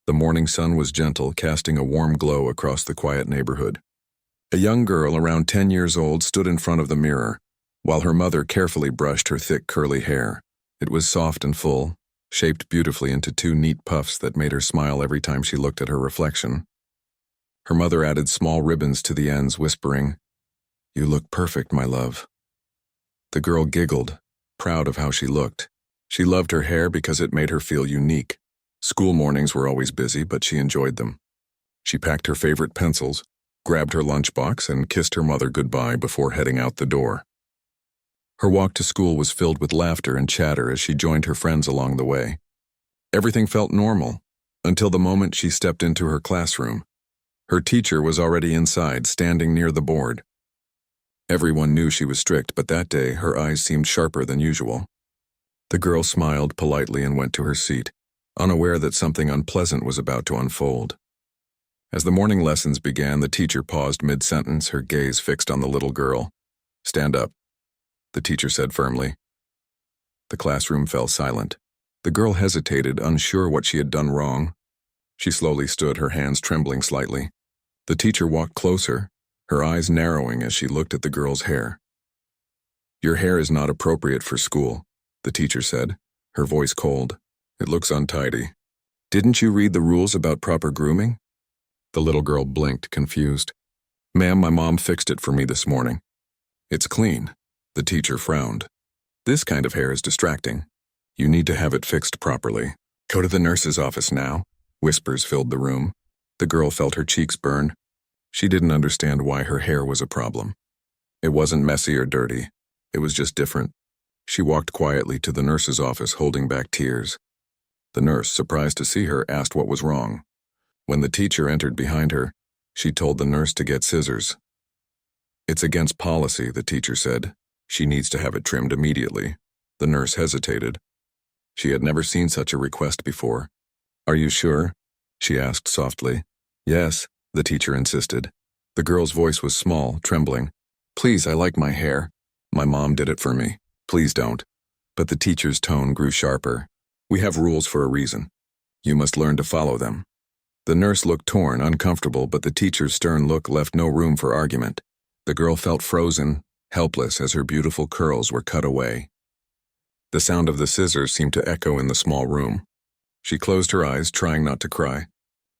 The morning sun was gentle, casting a warm glow across the quiet neighborhood. A young girl around 10 years old stood in front of the mirror, while her mother carefully brushed her thick curly hair. It was soft and full, shaped beautifully into two neat puffs that made her smile every time she looked at her reflection. Her mother added small ribbons to the ends, whispering, "You look perfect, my love." The girl giggled, proud of how she looked. She loved her hair because it made her feel unique. School mornings were always busy, but she enjoyed them. She packed her favorite pencils, grabbed her lunchbox, and kissed her mother goodbye before heading out the door. Her walk to school was filled with laughter and chatter as she joined her friends along the way. Everything felt normal, until the moment she stepped into her classroom. Her teacher was already inside, standing near the board. Everyone knew she was strict, but that day her eyes seemed sharper than usual. The girl smiled politely and went to her seat, unaware that something unpleasant was about to unfold. As the morning lessons began, the teacher paused mid-sentence, her gaze fixed on the little girl. "Stand up," the teacher said firmly. The classroom fell silent. The girl hesitated, unsure what she had done wrong. She slowly stood, her hands trembling slightly. The teacher walked closer, her eyes narrowing as she looked at the girl's hair. "Your hair is not appropriate for school," the teacher said, her voice cold. "It looks untidy. Didn't you read the rules about proper grooming?" The little girl blinked, confused. "Ma'am, my mom fixed it for me this morning." "It's clean." The teacher frowned. "This kind of hair is distracting. You need to have it fixed properly. Go to the nurse's office now." Whispers filled the room. The girl felt her cheeks burn. She didn't understand why her hair was a problem. It wasn't messy or dirty. It was just different. She walked quietly to the nurse's office, holding back tears. The nurse, surprised to see her, asked what was wrong. When the teacher entered behind her, she told the nurse to get scissors. "It's against policy," the teacher said. "She needs to have it trimmed immediately." The nurse hesitated. She had never seen such a request before. "Are you sure?" she asked softly. "Yes," the teacher insisted. The girl's voice was small, trembling. "Please, I like my hair. My mom did it for me. Please don't." But the teacher's tone grew sharper. "We have rules for a reason. You must learn to follow them." The nurse looked torn, uncomfortable, but the teacher's stern look left no room for argument. The girl felt frozen, helpless as her beautiful curls were cut away. The sound of the scissors seemed to echo in the small room. She closed her eyes, trying not to cry.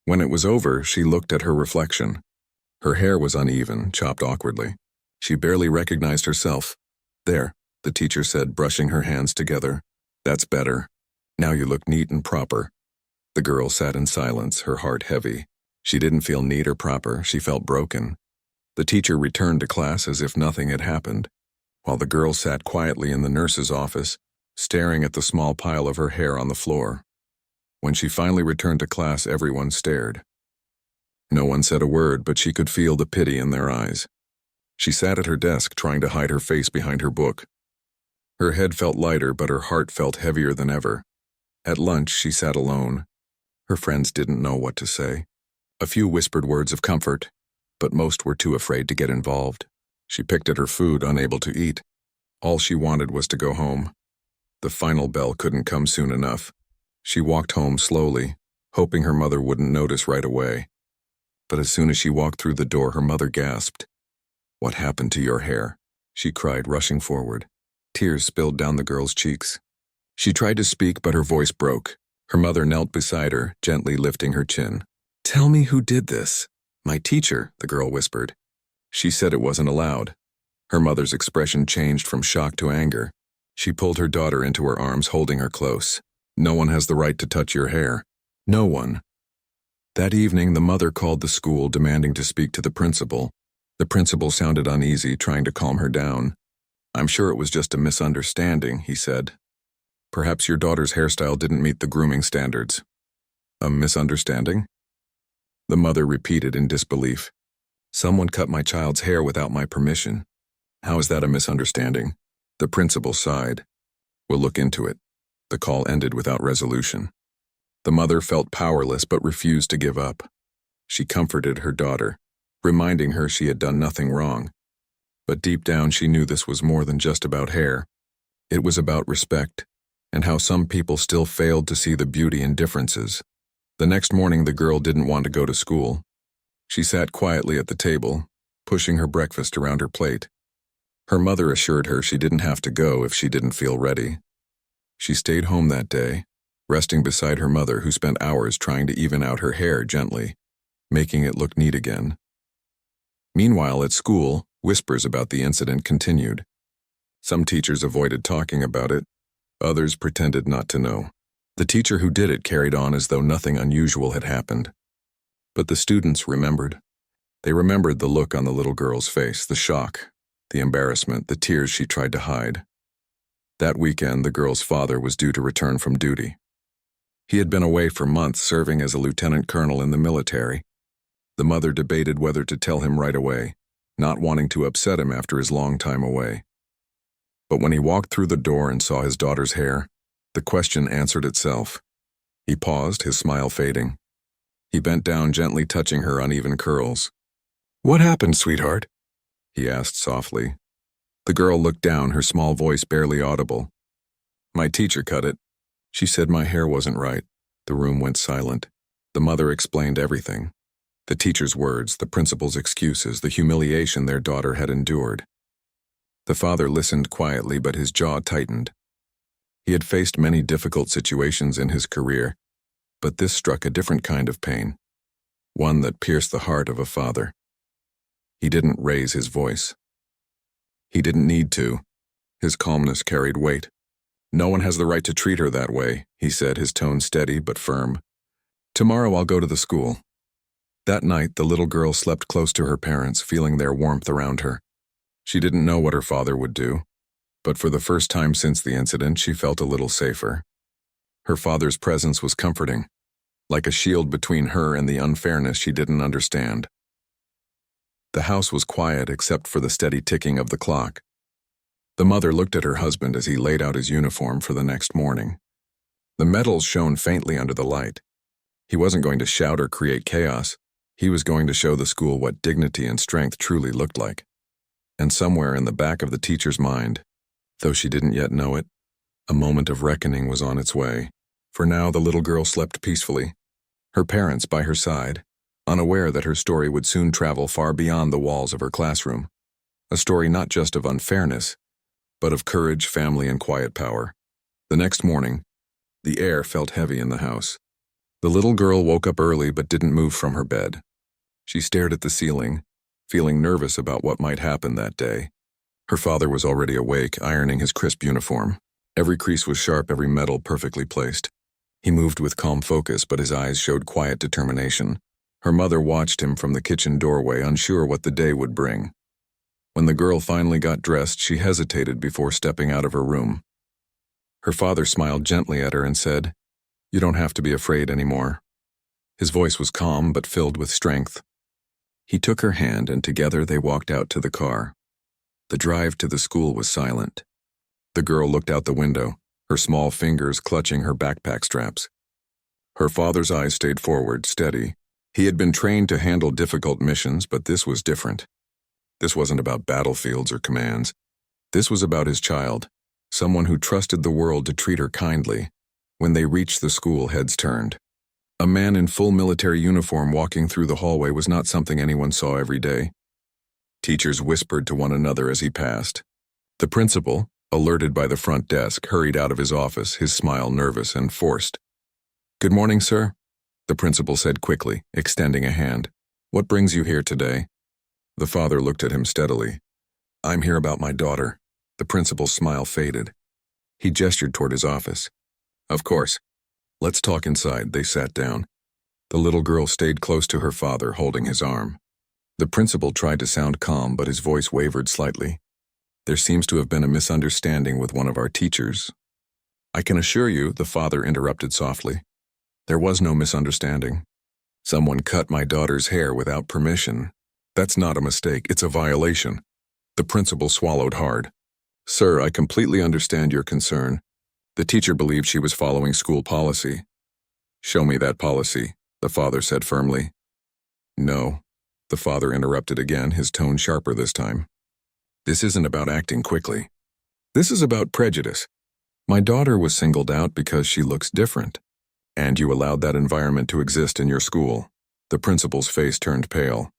When it was over, she looked at her reflection. Her hair was uneven, chopped awkwardly. She barely recognized herself. "There," the teacher said, brushing her hands together. "That's better. Now you look neat and proper." The girl sat in silence, her heart heavy. She didn't feel neat or proper, she felt broken. The teacher returned to class as if nothing had happened, while the girl sat quietly in the nurse's office, staring at the small pile of her hair on the floor. When she finally returned to class, everyone stared. No one said a word, but she could feel the pity in their eyes. She sat at her desk, trying to hide her face behind her book. Her head felt lighter, but her heart felt heavier than ever. At lunch, she sat alone. Her friends didn't know what to say. A few whispered words of comfort, but most were too afraid to get involved. She picked at her food, unable to eat. All she wanted was to go home. The final bell couldn't come soon enough. She walked home slowly, hoping her mother wouldn't notice right away. But as soon as she walked through the door, her mother gasped. "What happened to your hair?" she cried, rushing forward. Tears spilled down the girl's cheeks. She tried to speak, but her voice broke. Her mother knelt beside her, gently lifting her chin. "Tell me who did this." "My teacher," the girl whispered. "She said it wasn't allowed." Her mother's expression changed from shock to anger. She pulled her daughter into her arms, holding her close. "No one has the right to touch your hair. No one." That evening, the mother called the school, demanding to speak to the principal. The principal sounded uneasy, trying to calm her down. "I'm sure it was just a misunderstanding," he said. "Perhaps your daughter's hairstyle didn't meet the grooming standards." "A misunderstanding?" The mother repeated in disbelief. "Someone cut my child's hair without my permission. How is that a misunderstanding?" The principal sighed. "We'll look into it." The call ended without resolution. The mother felt powerless but refused to give up. She comforted her daughter, reminding her she had done nothing wrong. But deep down she knew this was more than just about hair. It was about respect, and how some people still failed to see the beauty in differences. The next morning, the girl didn't want to go to school. She sat quietly at the table, pushing her breakfast around her plate. Her mother assured her she didn't have to go if she didn't feel ready. She stayed home that day, resting beside her mother, who spent hours trying to even out her hair gently, making it look neat again. Meanwhile, at school, whispers about the incident continued. Some teachers avoided talking about it. Others pretended not to know. The teacher who did it carried on as though nothing unusual had happened. But the students remembered. They remembered the look on the little girl's face, the shock, the embarrassment, the tears she tried to hide. That weekend, the girl's father was due to return from duty. He had been away for months, serving as a lieutenant colonel in the military. The mother debated whether to tell him right away, not wanting to upset him after his long time away. But when he walked through the door and saw his daughter's hair, the question answered itself. He paused, his smile fading. He bent down, gently touching her uneven curls. "What happened, sweetheart?" he asked softly. The girl looked down, her small voice barely audible. "My teacher cut it. She said my hair wasn't right." The room went silent. The mother explained everything. The teacher's words, the principal's excuses, the humiliation their daughter had endured. The father listened quietly, but his jaw tightened. He had faced many difficult situations in his career, but this struck a different kind of pain, one that pierced the heart of a father. He didn't raise his voice. He didn't need to. His calmness carried weight. "No one has the right to treat her that way," he said, his tone steady but firm. "Tomorrow I'll go to the school." That night, the little girl slept close to her parents, feeling their warmth around her. She didn't know what her father would do, but for the first time since the incident, she felt a little safer. Her father's presence was comforting, like a shield between her and the unfairness she didn't understand. The house was quiet except for the steady ticking of the clock. The mother looked at her husband as he laid out his uniform for the next morning. The medals shone faintly under the light. He wasn't going to shout or create chaos. He was going to show the school what dignity and strength truly looked like. And somewhere in the back of the teacher's mind, though she didn't yet know it, a moment of reckoning was on its way. For now, the little girl slept peacefully, her parents by her side, unaware that her story would soon travel far beyond the walls of her classroom. A story not just of unfairness, but of courage, family, and quiet power. The next morning, the air felt heavy in the house. The little girl woke up early but didn't move from her bed. She stared at the ceiling, feeling nervous about what might happen that day. Her father was already awake, ironing his crisp uniform. Every crease was sharp, every medal perfectly placed. He moved with calm focus, but his eyes showed quiet determination. Her mother watched him from the kitchen doorway, unsure what the day would bring. When the girl finally got dressed, she hesitated before stepping out of her room. Her father smiled gently at her and said, "You don't have to be afraid anymore." His voice was calm but filled with strength. He took her hand and together they walked out to the car. The drive to the school was silent. The girl looked out the window, her small fingers clutching her backpack straps. Her father's eyes stayed forward, steady. He had been trained to handle difficult missions, but this was different. This wasn't about battlefields or commands. This was about his child, someone who trusted the world to treat her kindly. When they reached the school, heads turned. A man in full military uniform walking through the hallway was not something anyone saw every day. Teachers whispered to one another as he passed. The principal, alerted by the front desk, hurried out of his office, his smile nervous and forced. "Good morning, sir," the principal said quickly, extending a hand. "What brings you here today?" The father looked at him steadily. "I'm here about my daughter." The principal's smile faded. He gestured toward his office. "Of course. Let's talk inside." They sat down. The little girl stayed close to her father, holding his arm. The principal tried to sound calm, but his voice wavered slightly. "There seems to have been a misunderstanding with one of our teachers." "I can assure you," the father interrupted softly, "there was no misunderstanding. Someone cut my daughter's hair without permission. That's not a mistake, it's a violation." The principal swallowed hard. "Sir, I completely understand your concern. The teacher believed she was following school policy." "Show me that policy," the father said firmly. "No," the father interrupted again, his tone sharper this time. "This isn't about acting quickly. This is about prejudice. My daughter was singled out because she looks different. And you allowed that environment to exist in your school. The principal's face turned pale.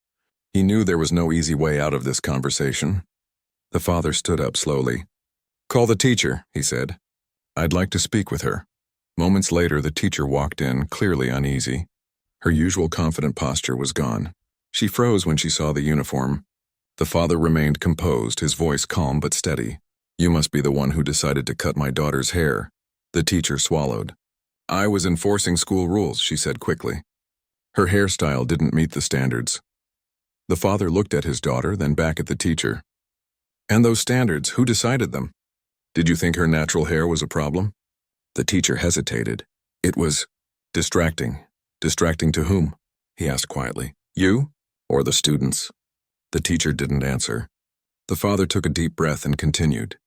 He knew there was no easy way out of this conversation. The father stood up slowly. "Call the teacher," he said. "I'd like to speak with her." Moments later, the teacher walked in, clearly uneasy. Her usual confident posture was gone. She froze when she saw the uniform. The father remained composed, his voice calm but steady. "You must be the one who decided to cut my daughter's hair." The teacher swallowed. "I was enforcing school rules," she said quickly. Her hairstyle didn't meet the standards. The father looked at his daughter, then back at the teacher. "And those standards, who decided them? Did you think her natural hair was a problem?" The teacher hesitated. "It was distracting." "Distracting to whom?" he asked quietly. "You or the students?" The teacher didn't answer. The father took a deep breath and continued.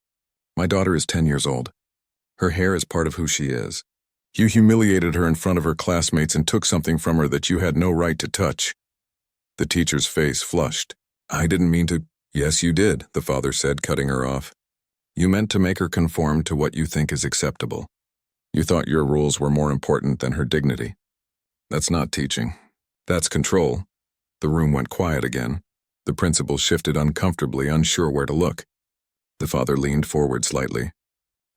"My daughter is 10 years old. Her hair is part of who she is. You humiliated her in front of her classmates and took something from her that you had no right to touch." The teacher's face flushed. "I didn't mean to—" "Yes, you did," the father said, cutting her off. "You meant to make her conform to what you think is acceptable. You thought your rules were more important than her dignity. That's not teaching. That's control." The room went quiet again. The principal shifted uncomfortably, unsure where to look. The father leaned forward slightly.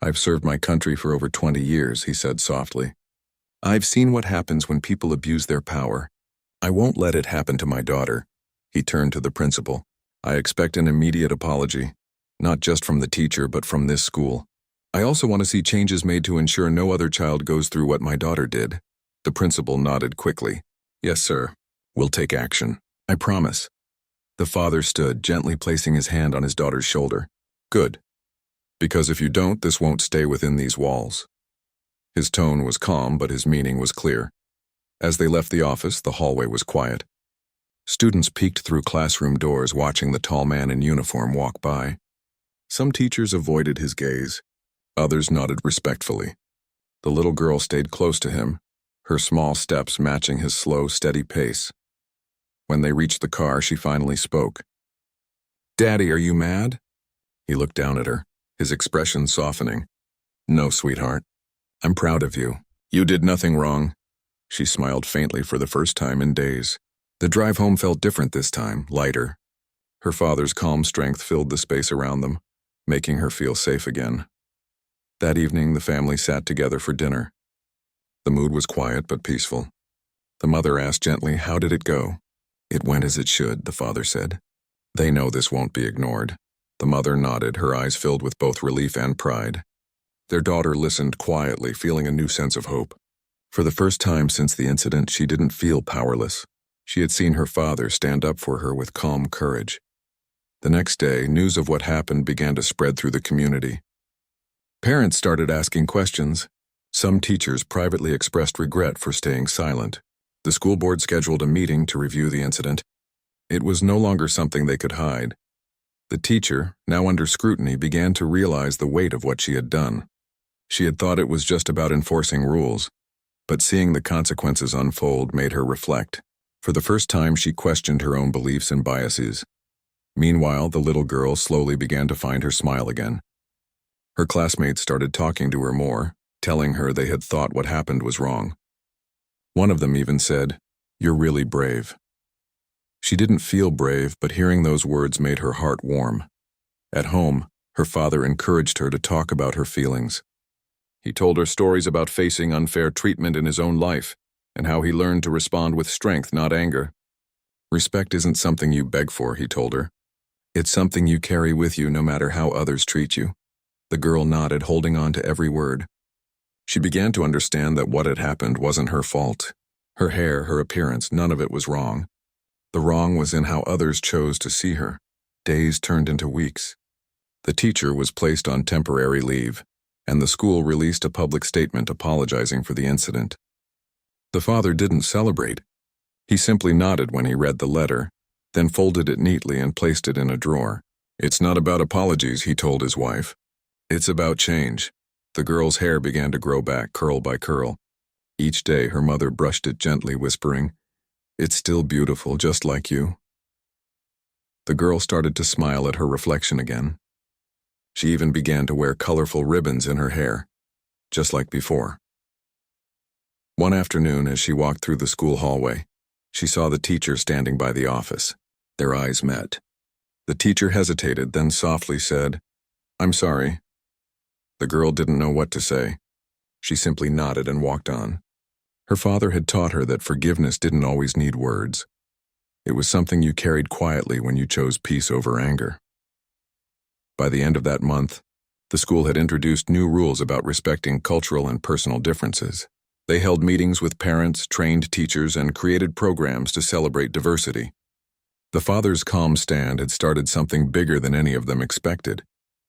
"I've served my country for over 20 years, he said softly. "I've seen what happens when people abuse their power. I won't let it happen to my daughter." He turned to the principal. "I expect an immediate apology, not just from the teacher, but from this school. I also want to see changes made to ensure no other child goes through what my daughter did." The principal nodded quickly. "Yes, sir. We'll take action. I promise." The father stood, gently placing his hand on his daughter's shoulder. "Good. Because if you don't, this won't stay within these walls." His tone was calm, but his meaning was clear. As they left the office, the hallway was quiet. Students peeked through classroom doors, watching the tall man in uniform walk by. Some teachers avoided his gaze. Others nodded respectfully. The little girl stayed close to him, her small steps matching his slow, steady pace. When they reached the car, she finally spoke. "Daddy, are you mad?" He looked down at her, his expression softening. "No, sweetheart. I'm proud of you. You did nothing wrong." She smiled faintly for the first time in days. The drive home felt different this time, lighter. Her father's calm strength filled the space around them, making her feel safe again. That evening, the family sat together for dinner. The mood was quiet but peaceful. The mother asked gently, "How did it go?" "It went as it should," the father said. "They know this won't be ignored." The mother nodded, her eyes filled with both relief and pride. Their daughter listened quietly, feeling a new sense of hope. For the first time since the incident, she didn't feel powerless. She had seen her father stand up for her with calm courage. The next day, news of what happened began to spread through the community. Parents started asking questions. Some teachers privately expressed regret for staying silent. The school board scheduled a meeting to review the incident. It was no longer something they could hide. The teacher, now under scrutiny, began to realize the weight of what she had done. She had thought it was just about enforcing rules, but seeing the consequences unfold made her reflect. For the first time, she questioned her own beliefs and biases. Meanwhile, the little girl slowly began to find her smile again. Her classmates started talking to her more, telling her they had thought what happened was wrong. One of them even said, "You're really brave." She didn't feel brave, but hearing those words made her heart warm. At home, her father encouraged her to talk about her feelings. He told her stories about facing unfair treatment in his own life, and how he learned to respond with strength, not anger. "Respect isn't something you beg for," he told her. "It's something you carry with you no matter how others treat you." The girl nodded, holding on to every word. She began to understand that what had happened wasn't her fault. Her hair, her appearance, none of it was wrong. The wrong was in how others chose to see her. Days turned into weeks. The teacher was placed on temporary leave, and the school released a public statement apologizing for the incident. The father didn't celebrate. He simply nodded when he read the letter, then folded it neatly and placed it in a drawer. "It's not about apologies," he told his wife. "It's about change." The girl's hair began to grow back, curl by curl. Each day, her mother brushed it gently, whispering, "It's still beautiful, just like you." The girl started to smile at her reflection again. She even began to wear colorful ribbons in her hair, just like before. One afternoon, as she walked through the school hallway, she saw the teacher standing by the office. Their eyes met. The teacher hesitated, then softly said, "I'm sorry." The girl didn't know what to say. She simply nodded and walked on. Her father had taught her that forgiveness didn't always need words. It was something you carried quietly when you chose peace over anger. By the end of that month, the school had introduced new rules about respecting cultural and personal differences. They held meetings with parents, trained teachers, and created programs to celebrate diversity. The father's calm stand had started something bigger than any of them expected.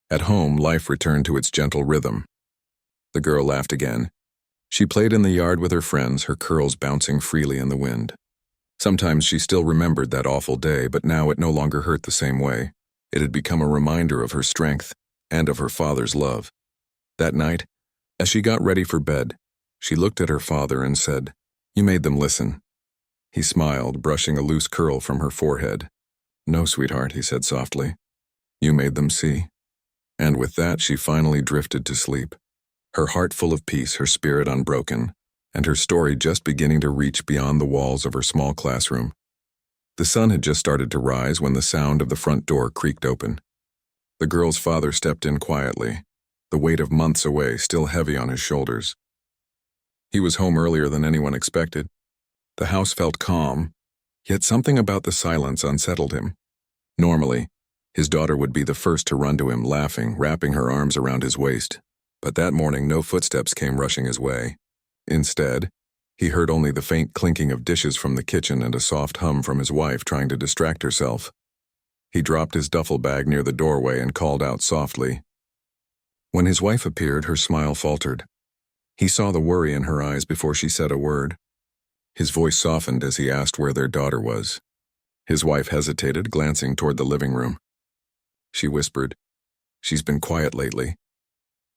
At home, life returned to its gentle rhythm. The girl laughed again. She played in the yard with her friends, her curls bouncing freely in the wind. Sometimes she still remembered that awful day, but now it no longer hurt the same way. It had become a reminder of her strength and of her father's love. That night, as she got ready for bed, she looked at her father and said, "You made them listen." He smiled, brushing a loose curl from her forehead. "No, sweetheart," he said softly. "You made them see." And with that, she finally drifted to sleep, her heart full of peace, her spirit unbroken, and her story just beginning to reach beyond the walls of her small classroom. The sun had just started to rise when the sound of the front door creaked open. The girl's father stepped in quietly, the weight of months away still heavy on his shoulders. He was home earlier than anyone expected. The house felt calm, yet something about the silence unsettled him. Normally, his daughter would be the first to run to him, laughing, wrapping her arms around his waist. But that morning, no footsteps came rushing his way. Instead, he heard only the faint clinking of dishes from the kitchen and a soft hum from his wife trying to distract herself. He dropped his duffel bag near the doorway and called out softly. When his wife appeared, her smile faltered. He saw the worry in her eyes before she said a word. His voice softened as he asked where their daughter was. His wife hesitated, glancing toward the living room. She whispered, "She's been quiet lately."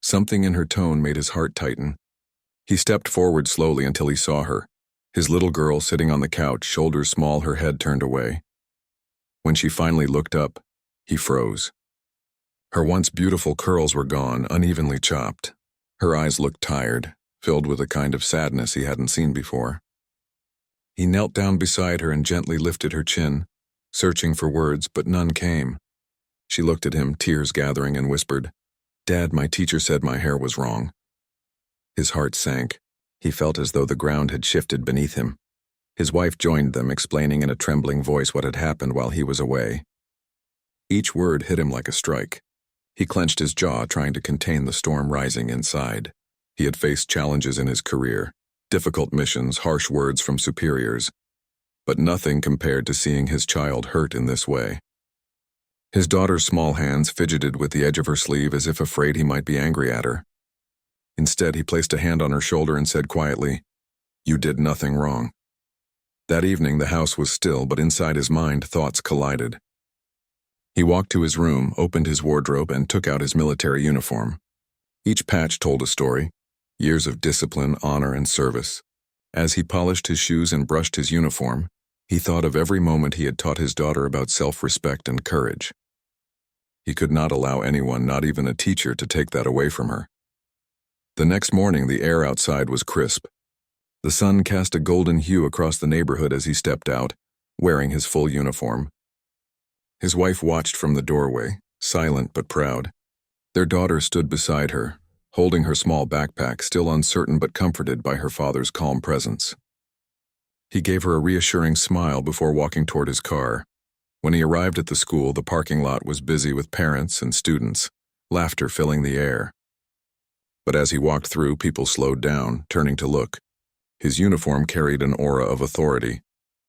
Something in her tone made his heart tighten. He stepped forward slowly until he saw her, his little girl sitting on the couch, shoulders small, her head turned away. When she finally looked up, he froze. Her once beautiful curls were gone, unevenly chopped. Her eyes looked tired, filled with a kind of sadness he hadn't seen before. He knelt down beside her and gently lifted her chin, searching for words, but none came. She looked at him, tears gathering, and whispered, "Dad, my teacher said my hair was wrong." His heart sank. He felt as though the ground had shifted beneath him. His wife joined them, explaining in a trembling voice what had happened while he was away. Each word hit him like a strike. He clenched his jaw, trying to contain the storm rising inside. He had faced challenges in his career, difficult missions, harsh words from superiors, but nothing compared to seeing his child hurt in this way. His daughter's small hands fidgeted with the edge of her sleeve as if afraid he might be angry at her. Instead, he placed a hand on her shoulder and said quietly, "You did nothing wrong." That evening, the house was still, but inside his mind, thoughts collided. He walked to his room, opened his wardrobe, and took out his military uniform. Each patch told a story, years of discipline, honor, and service. As he polished his shoes and brushed his uniform, he thought of every moment he had taught his daughter about self-respect and courage. He could not allow anyone, not even a teacher, to take that away from her. The next morning, the air outside was crisp. The sun cast a golden hue across the neighborhood as he stepped out, wearing his full uniform. His wife watched from the doorway, silent but proud. Their daughter stood beside her, holding her small backpack, still uncertain but comforted by her father's calm presence. He gave her a reassuring smile before walking toward his car. When he arrived at the school, the parking lot was busy with parents and students, laughter filling the air. But as he walked through, people slowed down, turning to look. His uniform carried an aura of authority,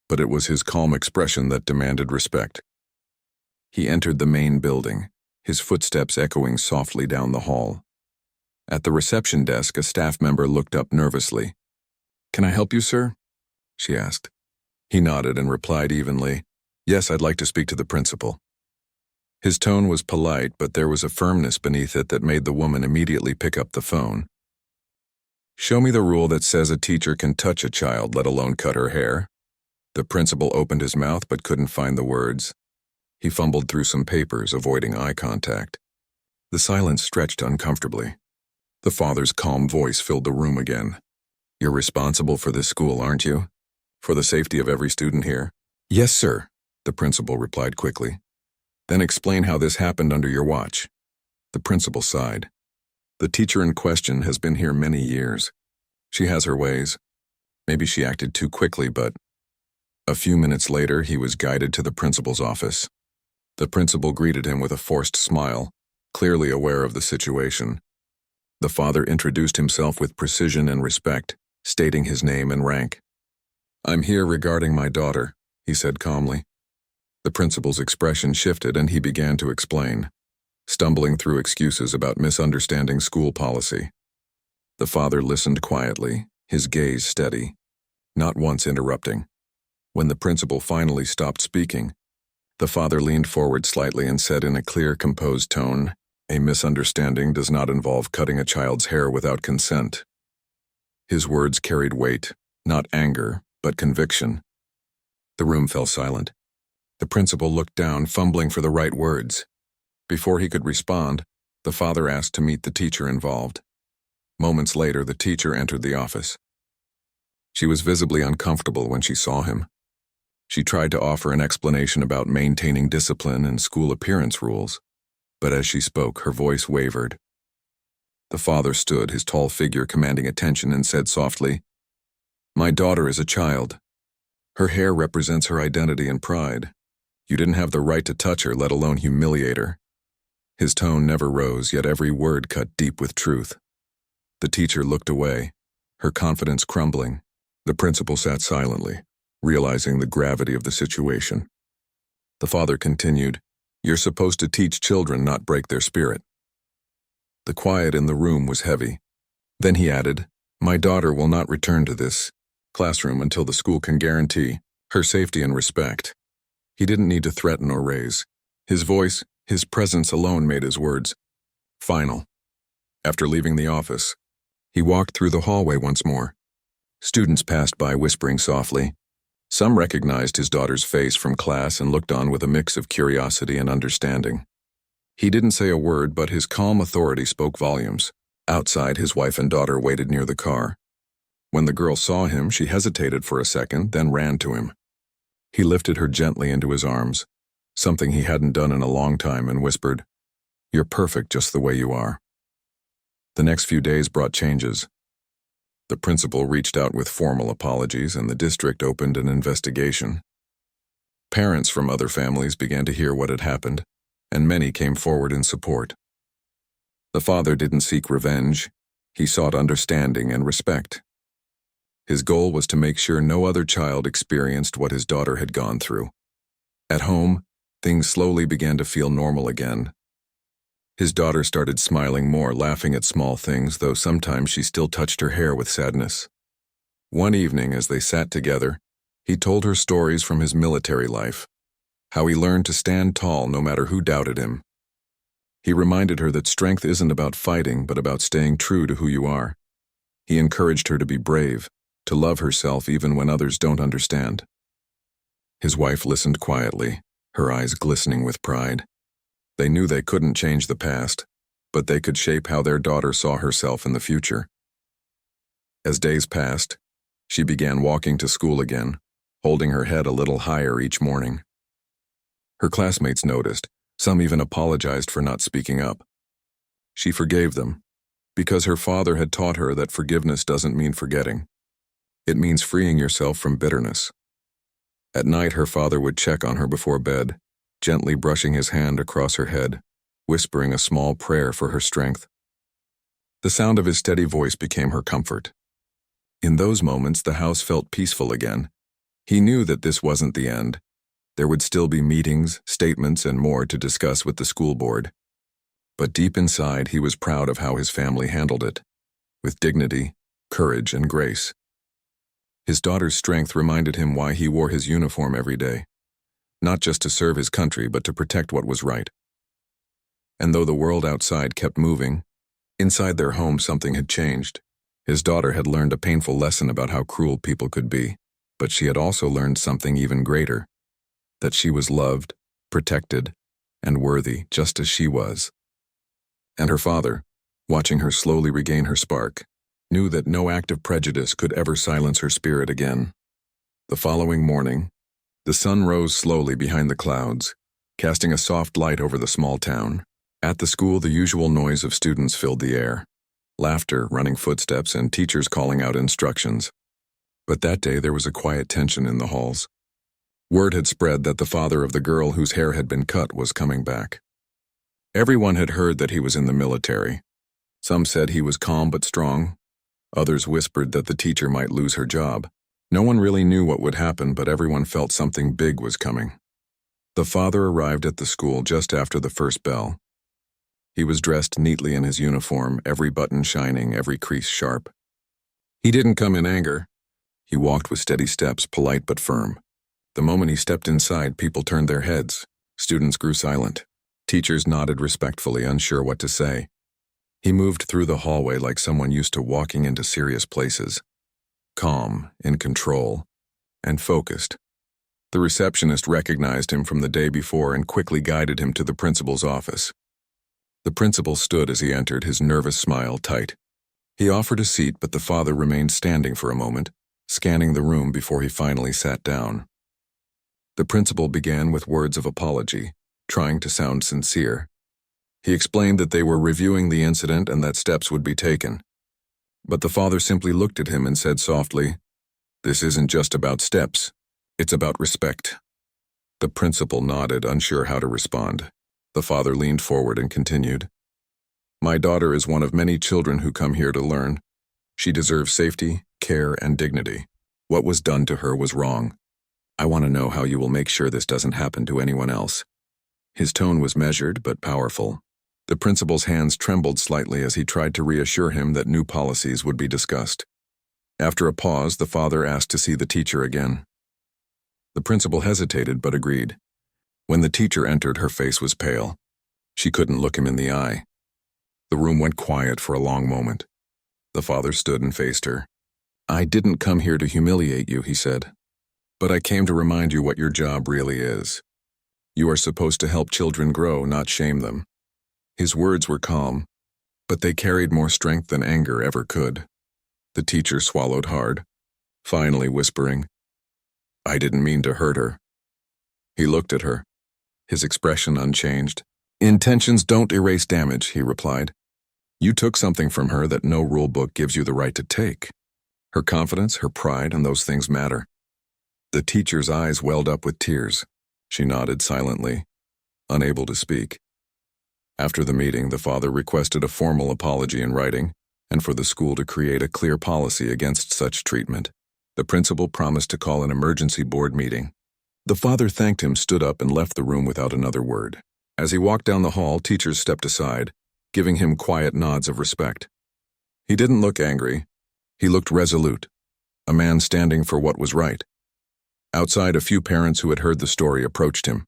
but it was his calm expression that demanded respect. He entered the main building, his footsteps echoing softly down the hall. At the reception desk, a staff member looked up nervously. "Can I help you, sir?" she asked. He nodded and replied evenly, "Yes, I'd like to speak to the principal." His tone was polite, but there was a firmness beneath it that made the woman immediately pick up the phone. "Show me the rule that says a teacher can touch a child, let alone cut her hair." The principal opened his mouth but couldn't find the words. He fumbled through some papers, avoiding eye contact. The silence stretched uncomfortably. The father's calm voice filled the room again. You're responsible for this school, aren't you? For the safety of every student here? Yes, sir, the principal replied quickly. Then explain how this happened under your watch. The principal sighed. The teacher in question has been here many years. She has her ways. Maybe she acted too quickly, but... A few minutes later, he was guided to the principal's office. The principal greeted him with a forced smile, clearly aware of the situation. The father introduced himself with precision and respect, stating his name and rank. I'm here regarding my daughter, he said calmly. The principal's expression shifted and he began to explain, stumbling through excuses about misunderstanding school policy. The father listened quietly, his gaze steady, not once interrupting. When the principal finally stopped speaking, the father leaned forward slightly and said in a clear, composed tone, "A misunderstanding does not involve cutting a child's hair without consent." His words carried weight, not anger, but conviction. The room fell silent. The principal looked down, fumbling for the right words. Before he could respond, the father asked to meet the teacher involved. Moments later, the teacher entered the office. She was visibly uncomfortable when she saw him. She tried to offer an explanation about maintaining discipline and school appearance rules, but as she spoke, her voice wavered. The father stood, his tall figure commanding attention, and said softly, "My daughter is a child. Her hair represents her identity and pride. You didn't have the right to touch her, let alone humiliate her." His tone never rose, yet every word cut deep with truth. The teacher looked away, her confidence crumbling. The principal sat silently, realizing the gravity of the situation. The father continued, "You're supposed to teach children, not break their spirit." The quiet in the room was heavy. Then he added, "My daughter will not return to this classroom until the school can guarantee her safety and respect." He didn't need to threaten or raise. His voice, his presence alone made his words final. After leaving the office, he walked through the hallway once more. Students passed by whispering softly. Some recognized his daughter's face from class and looked on with a mix of curiosity and understanding. He didn't say a word, but his calm authority spoke volumes. Outside, his wife and daughter waited near the car. When the girl saw him, she hesitated for a second, then ran to him. He lifted her gently into his arms, something he hadn't done in a long time, and whispered, "You're perfect just the way you are." The next few days brought changes. The principal reached out with formal apologies, and the district opened an investigation. Parents from other families began to hear what had happened, and many came forward in support. The father didn't seek revenge. He sought understanding and respect. His goal was to make sure no other child experienced what his daughter had gone through. At home, things slowly began to feel normal again. His daughter started smiling more, laughing at small things, though sometimes she still touched her hair with sadness. One evening, as they sat together, he told her stories from his military life, how he learned to stand tall no matter who doubted him. He reminded her that strength isn't about fighting, but about staying true to who you are. He encouraged her to be brave, to love herself even when others don't understand. His wife listened quietly, her eyes glistening with pride. They knew they couldn't change the past, but they could shape how their daughter saw herself in the future. As days passed, she began walking to school again, holding her head a little higher each morning. Her classmates noticed, some even apologized for not speaking up. She forgave them, because her father had taught her that forgiveness doesn't mean forgetting. It means freeing yourself from bitterness. At night, her father would check on her before bed, gently brushing his hand across her head, whispering a small prayer for her strength. The sound of his steady voice became her comfort. In those moments, the house felt peaceful again. He knew that this wasn't the end. There would still be meetings, statements, and more to discuss with the school board. But deep inside, he was proud of how his family handled it, with dignity, courage, and grace. His daughter's strength reminded him why he wore his uniform every day. Not just to serve his country, but to protect what was right. And though the world outside kept moving, inside their home something had changed. His daughter had learned a painful lesson about how cruel people could be, but she had also learned something even greater, that she was loved, protected, and worthy just as she was. And her father, watching her slowly regain her spark, knew that no act of prejudice could ever silence her spirit again. The following morning, the sun rose slowly behind the clouds, casting a soft light over the small town. At the school, the usual noise of students filled the air. Laughter, running footsteps, and teachers calling out instructions. But that day there was a quiet tension in the halls. Word had spread that the father of the girl whose hair had been cut was coming back. Everyone had heard that he was in the military. Some said he was calm but strong. Others whispered that the teacher might lose her job. No one really knew what would happen, but everyone felt something big was coming. The father arrived at the school just after the first bell. He was dressed neatly in his uniform, every button shining, every crease sharp. He didn't come in anger. He walked with steady steps, polite but firm. The moment he stepped inside, people turned their heads. Students grew silent. Teachers nodded respectfully, unsure what to say. He moved through the hallway like someone used to walking into serious places. Calm, in control, and focused. The receptionist recognized him from the day before and quickly guided him to the principal's office. The principal stood as he entered, his nervous smile tight. He offered a seat, but the father remained standing for a moment, scanning the room before he finally sat down. The principal began with words of apology, trying to sound sincere. He explained that they were reviewing the incident and that steps would be taken. But the father simply looked at him and said softly, "This isn't just about steps, it's about respect." The principal nodded, unsure how to respond. The father leaned forward and continued, "My daughter is one of many children who come here to learn. She deserves safety, care, and dignity. What was done to her was wrong. I want to know how you will make sure this doesn't happen to anyone else." His tone was measured but powerful. The principal's hands trembled slightly as he tried to reassure him that new policies would be discussed. After a pause, the father asked to see the teacher again. The principal hesitated but agreed. When the teacher entered, her face was pale. She couldn't look him in the eye. The room went quiet for a long moment. The father stood and faced her. "I didn't come here to humiliate you," he said. "But I came to remind you what your job really is. You are supposed to help children grow, not shame them." His words were calm, but they carried more strength than anger ever could. The teacher swallowed hard, finally whispering, "I didn't mean to hurt her." He looked at her, his expression unchanged. "Intentions don't erase damage," he replied. "You took something from her that no rule book gives you the right to take. Her confidence, her pride, and those things matter." The teacher's eyes welled up with tears. She nodded silently, unable to speak. After the meeting, the father requested a formal apology in writing, and for the school to create a clear policy against such treatment. The principal promised to call an emergency board meeting. The father thanked him, stood up, and left the room without another word. As he walked down the hall, teachers stepped aside, giving him quiet nods of respect. He didn't look angry. He looked resolute, a man standing for what was right. Outside, a few parents who had heard the story approached him.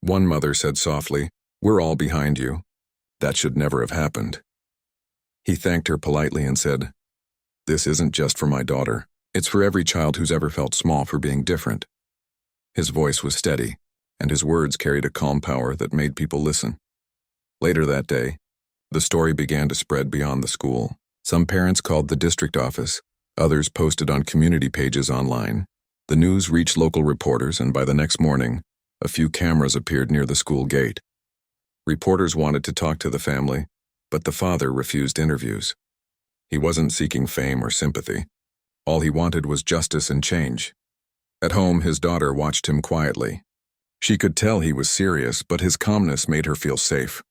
One mother said softly, "We're all behind you. That should never have happened." He thanked her politely and said, "This isn't just for my daughter. It's for every child who's ever felt small for being different." His voice was steady, and his words carried a calm power that made people listen. Later that day, the story began to spread beyond the school. Some parents called the district office, others posted on community pages online. The news reached local reporters, and by the next morning, a few cameras appeared near the school gate. Reporters wanted to talk to the family, but the father refused interviews. He wasn't seeking fame or sympathy. All he wanted was justice and change. At home, his daughter watched him quietly. She could tell he was serious, but his calmness made her feel safe.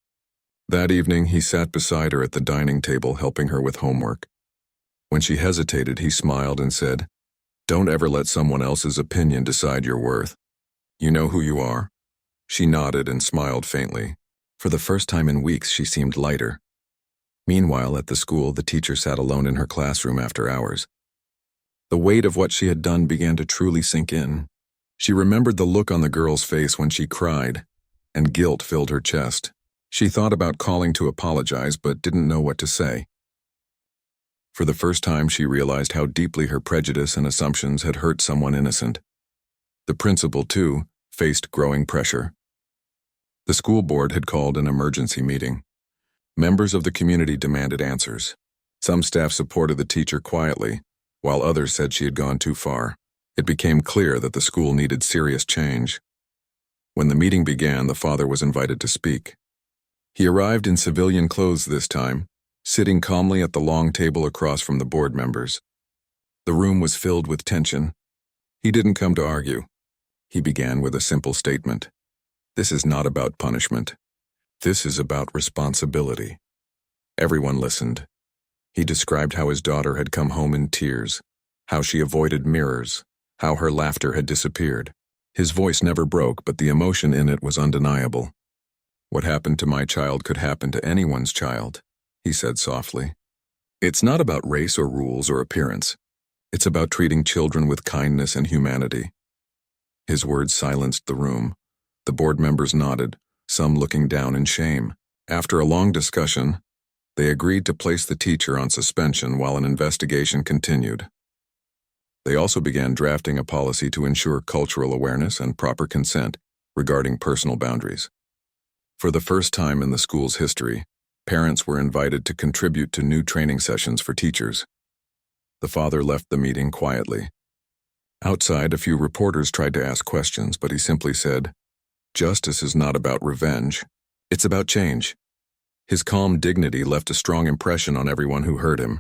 That evening, he sat beside her at the dining table, helping her with homework. When she hesitated, he smiled and said, "Don't ever let someone else's opinion decide your worth. You know who you are." She nodded and smiled faintly. For the first time in weeks, she seemed lighter. Meanwhile, at the school, the teacher sat alone in her classroom after hours. The weight of what she had done began to truly sink in. She remembered the look on the girl's face when she cried, and guilt filled her chest. She thought about calling to apologize, but didn't know what to say. For the first time, she realized how deeply her prejudice and assumptions had hurt someone innocent. The principal, too, faced growing pressure. The school board had called an emergency meeting. Members of the community demanded answers. Some staff supported the teacher quietly, while others said she had gone too far. It became clear that the school needed serious change. When the meeting began, the father was invited to speak. He arrived in civilian clothes this time, sitting calmly at the long table across from the board members. The room was filled with tension. He didn't come to argue. He began with a simple statement. This is not about punishment. This is about responsibility. Everyone listened. He described how his daughter had come home in tears, how she avoided mirrors, how her laughter had disappeared. His voice never broke, but the emotion in it was undeniable. What happened to my child could happen to anyone's child, he said softly. It's not about race or rules or appearance. It's about treating children with kindness and humanity. His words silenced the room. The board members nodded, some looking down in shame. After a long discussion, they agreed to place the teacher on suspension while an investigation continued. They also began drafting a policy to ensure cultural awareness and proper consent regarding personal boundaries. For the first time in the school's history, parents were invited to contribute to new training sessions for teachers. The father left the meeting quietly. Outside, a few reporters tried to ask questions, but he simply said, "Justice is not about revenge. It's about change." His calm dignity left a strong impression on everyone who heard him.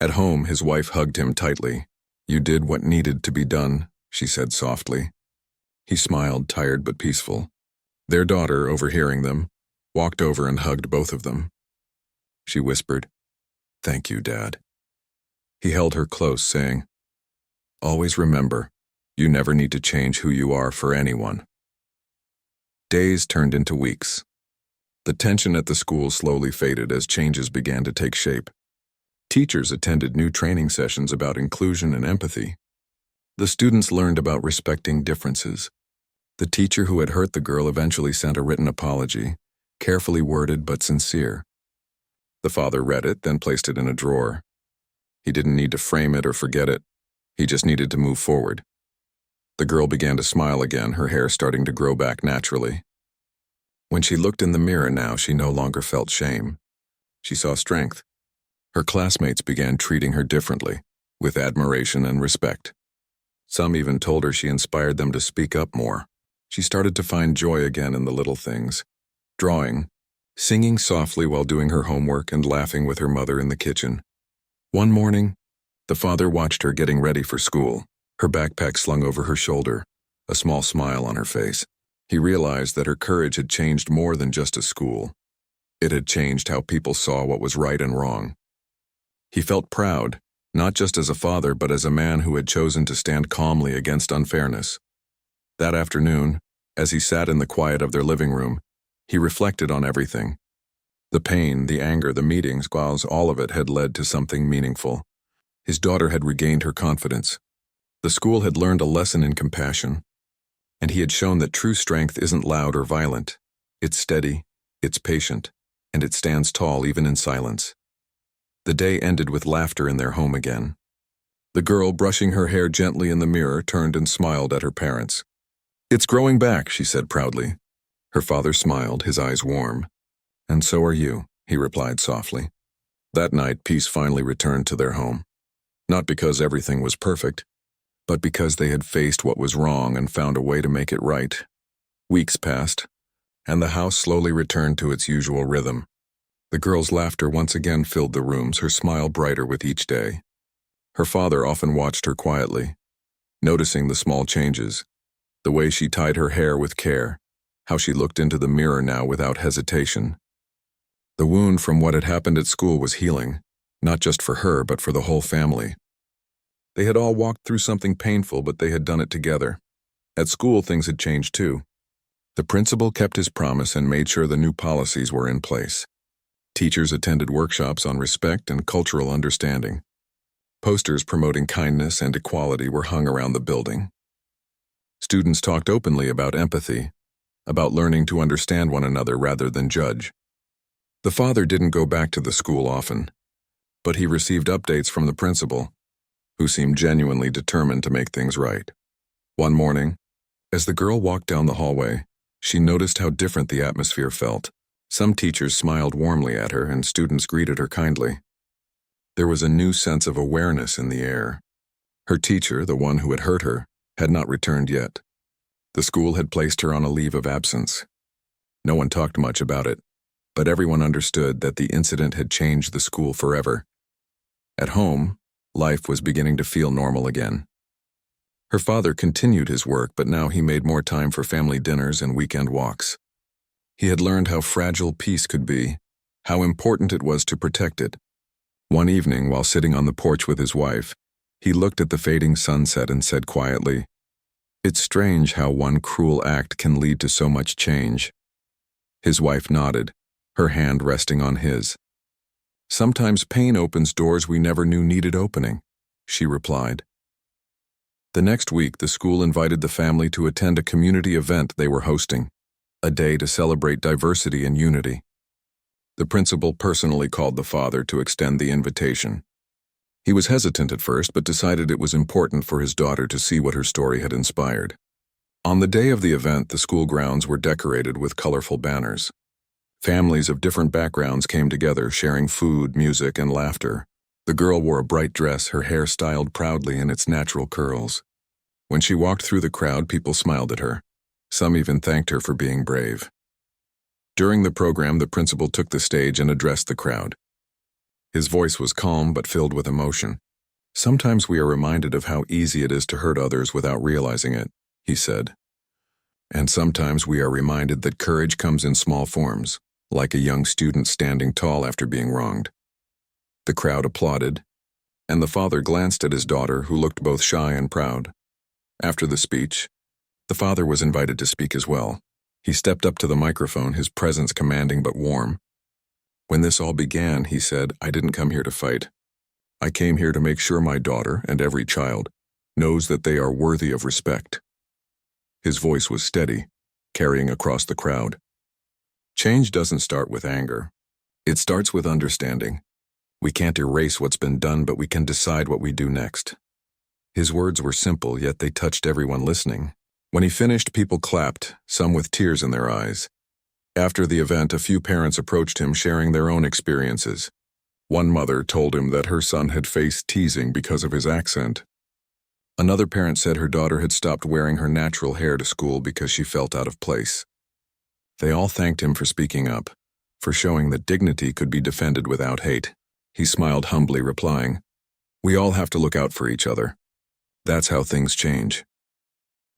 At home, his wife hugged him tightly. "You did what needed to be done," she said softly. He smiled, tired but peaceful. Their daughter, overhearing them, walked over and hugged both of them. She whispered, "Thank you, Dad." He held her close, saying, "Always remember, you never need to change who you are for anyone." Days turned into weeks. The tension at the school slowly faded as changes began to take shape. Teachers attended new training sessions about inclusion and empathy. The students learned about respecting differences. The teacher who had hurt the girl eventually sent a written apology, carefully worded but sincere. The father read it, then placed it in a drawer. He didn't need to frame it or forget it. He just needed to move forward. The girl began to smile again, her hair starting to grow back naturally. When she looked in the mirror now, she no longer felt shame. She saw strength. Her classmates began treating her differently, with admiration and respect. Some even told her she inspired them to speak up more. She started to find joy again in the little things. Drawing, singing softly while doing her homework, and laughing with her mother in the kitchen. One morning, the father watched her getting ready for school, her backpack slung over her shoulder, a small smile on her face. He realized that her courage had changed more than just a school. It had changed how people saw what was right and wrong. He felt proud, not just as a father, but as a man who had chosen to stand calmly against unfairness. That afternoon, as he sat in the quiet of their living room, he reflected on everything. The pain, the anger, the meetings, while all of it had led to something meaningful. His daughter had regained her confidence. The school had learned a lesson in compassion. And he had shown that true strength isn't loud or violent. It's steady, it's patient, and it stands tall even in silence. The day ended with laughter in their home again. The girl, brushing her hair gently in the mirror, turned and smiled at her parents. "It's growing back," she said proudly. Her father smiled, his eyes warm. "And so are you," he replied softly. That night, peace finally returned to their home. Not because everything was perfect, but because they had faced what was wrong and found a way to make it right. Weeks passed, and the house slowly returned to its usual rhythm. The girl's laughter once again filled the rooms, her smile brighter with each day. Her father often watched her quietly, noticing the small changes, the way she tied her hair with care, how she looked into the mirror now without hesitation. The wound from what had happened at school was healing, not just for her, but for the whole family. They had all walked through something painful, but they had done it together. At school, things had changed too. The principal kept his promise and made sure the new policies were in place. Teachers attended workshops on respect and cultural understanding. Posters promoting kindness and equality were hung around the building. Students talked openly about empathy, about learning to understand one another rather than judge. The father didn't go back to the school often, but he received updates from the principal, who seemed genuinely determined to make things right. One morning, as the girl walked down the hallway, she noticed how different the atmosphere felt. Some teachers smiled warmly at her, and students greeted her kindly. There was a new sense of awareness in the air. Her teacher, the one who had hurt her, had not returned yet. The school had placed her on a leave of absence. No one talked much about it, but everyone understood that the incident had changed the school forever. At home, life was beginning to feel normal again. Her father continued his work, but now he made more time for family dinners and weekend walks. He had learned how fragile peace could be, how important it was to protect it. One evening, while sitting on the porch with his wife, he looked at the fading sunset and said quietly, "It's strange how one cruel act can lead to so much change." His wife nodded, her hand resting on his. "Sometimes pain opens doors we never knew needed opening," she replied. The next week, the school invited the family to attend a community event they were hosting, a day to celebrate diversity and unity. The principal personally called the father to extend the invitation. He was hesitant at first, but decided it was important for his daughter to see what her story had inspired. On the day of the event, the school grounds were decorated with colorful banners. Families of different backgrounds came together, sharing food, music, and laughter. The girl wore a bright dress, her hair styled proudly in its natural curls. When she walked through the crowd, people smiled at her. Some even thanked her for being brave. During the program, the principal took the stage and addressed the crowd. His voice was calm but filled with emotion. "Sometimes we are reminded of how easy it is to hurt others without realizing it," he said. "And sometimes we are reminded that courage comes in small forms, like a young student standing tall after being wronged." The crowd applauded, and the father glanced at his daughter, who looked both shy and proud. After the speech, the father was invited to speak as well. He stepped up to the microphone, his presence commanding but warm. "When this all began," he said, "I didn't come here to fight. I came here to make sure my daughter, and every child, knows that they are worthy of respect." His voice was steady, carrying across the crowd. Change doesn't start with anger. It starts with understanding. We can't erase what's been done, but we can decide what we do next. His words were simple, yet they touched everyone listening. When he finished, people clapped, some with tears in their eyes. After the event, a few parents approached him, sharing their own experiences. One mother told him that her son had faced teasing because of his accent. Another parent said her daughter had stopped wearing her natural hair to school because she felt out of place. They all thanked him for speaking up, for showing that dignity could be defended without hate. He smiled humbly, replying, "We all have to look out for each other. That's how things change."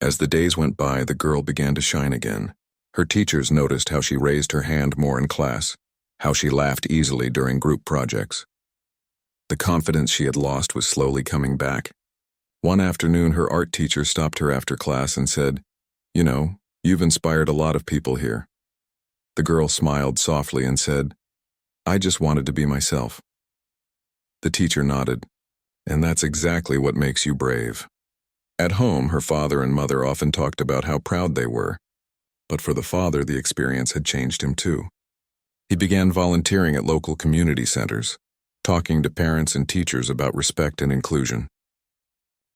As the days went by, the girl began to shine again. Her teachers noticed how she raised her hand more in class, how she laughed easily during group projects. The confidence she had lost was slowly coming back. One afternoon, her art teacher stopped her after class and said, "You know, you've inspired a lot of people here." The girl smiled softly and said, "I just wanted to be myself." The teacher nodded, "And that's exactly what makes you brave." At home, her father and mother often talked about how proud they were, but for the father, the experience had changed him too. He began volunteering at local community centers, talking to parents and teachers about respect and inclusion.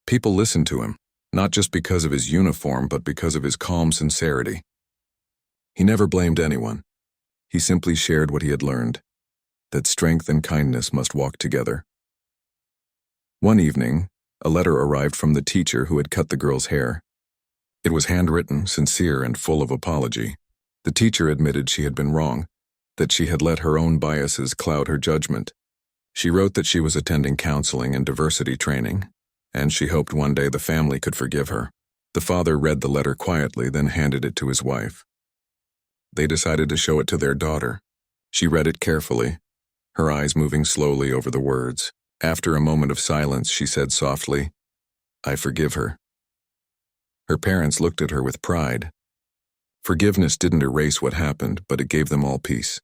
People listened to him, not just because of his uniform, but because of his calm sincerity. He never blamed anyone. He simply shared what he had learned, that strength and kindness must walk together. One evening, a letter arrived from the teacher who had cut the girl's hair. It was handwritten, sincere, and full of apology. The teacher admitted she had been wrong, that she had let her own biases cloud her judgment. She wrote that she was attending counseling and diversity training, and she hoped one day the family could forgive her. The father read the letter quietly, then handed it to his wife. They decided to show it to their daughter. She read it carefully, her eyes moving slowly over the words. After a moment of silence, she said softly, "I forgive her." Her parents looked at her with pride. Forgiveness didn't erase what happened, but it gave them all peace.